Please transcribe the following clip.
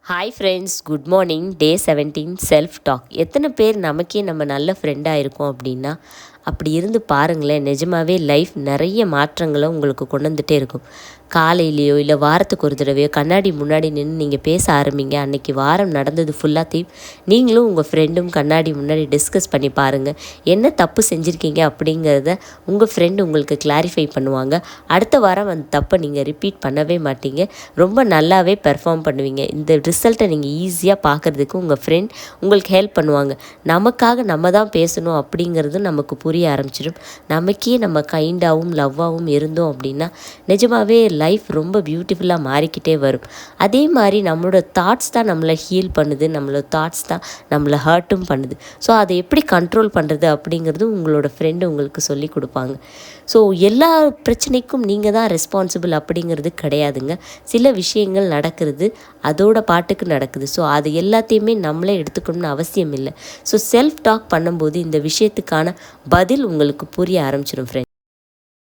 Hi friends, good morning. Day 17 self talk. எத்தனை பேர் நமக்கே நம்ம நல்ல ஃப்ரெண்டாக இருக்கோம் அப்படின்னா, அப்படி இருந்து பாருங்களேன். நிஜமாகவே லைஃப் நிறைய மாற்றங்களை உங்களுக்கு கொண்டு வந்துகிட்டே இருக்கும். காலையிலையோ இல்லை வாரத்துக்கு ஒரு தடவையோ கண்ணாடி முன்னாடி நின்று நீங்கள் பேச ஆரம்பிங்க. அன்றைக்கி வாரம் நடந்தது ஃபுல்லாத்தையும் நீங்களும் உங்கள் ஃப்ரெண்டும் கண்ணாடி முன்னாடி டிஸ்கஸ் பண்ணி பாருங்கள். என்ன தப்பு செஞ்சுருக்கீங்க அப்படிங்கிறத உங்கள் ஃப்ரெண்டு உங்களுக்கு கிளாரிஃபை பண்ணுவாங்க. அடுத்த வாரம் அந்த தப்பை நீங்கள் ரிப்பீட் பண்ணவே மாட்டீங்க. ரொம்ப நல்லாவே பெர்ஃபார்ம் பண்ணுவீங்க. இந்த ரிசல்ட்டை நீங்கள் ஈஸியாக பார்க்குறதுக்கு உங்கள் ஃப்ரெண்ட் உங்களுக்கு ஹெல்ப் பண்ணுவாங்க. நமக்காக நம்ம தான் பேசணும் அப்படிங்கிறது நமக்கு புரிய ஆரம்பிச்சிடும். நமக்கே நம்ம கைண்டாகவும் லவ்வாகவும் இருந்தோம் அப்படின்னா நிஜமாகவே லைஃப் ரொம்ப பியூட்டிஃபுல்லாக மாறிக்கிட்டே வரும். அதே மாதிரி நம்மளோட தாட்ஸ் தான் நம்மளை ஹீல் பண்ணுது, நம்மளோட தாட்ஸ் தான் நம்மளை ஹர்ட்டும் பண்ணுது. ஸோ அதை எப்படி கண்ட்ரோல் பண்ணுறது அப்படிங்கிறது உங்களோட ஃப்ரெண்டு உங்களுக்கு சொல்லி கொடுப்பாங்க. ஸோ எல்லா பிரச்சனைக்கும் நீங்கள் தான் ரெஸ்பான்சிபிள் அப்படிங்கிறது கிடையாதுங்க. சில விஷயங்கள் நடக்கிறது அதோட பாட்டுக்கு நடக்குது. ஸோ அது எல்லாத்தையுமே நம்மளே எடுத்துக்கணும்னு அவசியம் இல்லை. ஸோ செல்ஃப் டாக் பண்ணும்போது இந்த விஷயத்துக்கான பதில் உங்களுக்கு புரிய ஆரம்பிச்சிடும் ஃப்ரெண்ட்.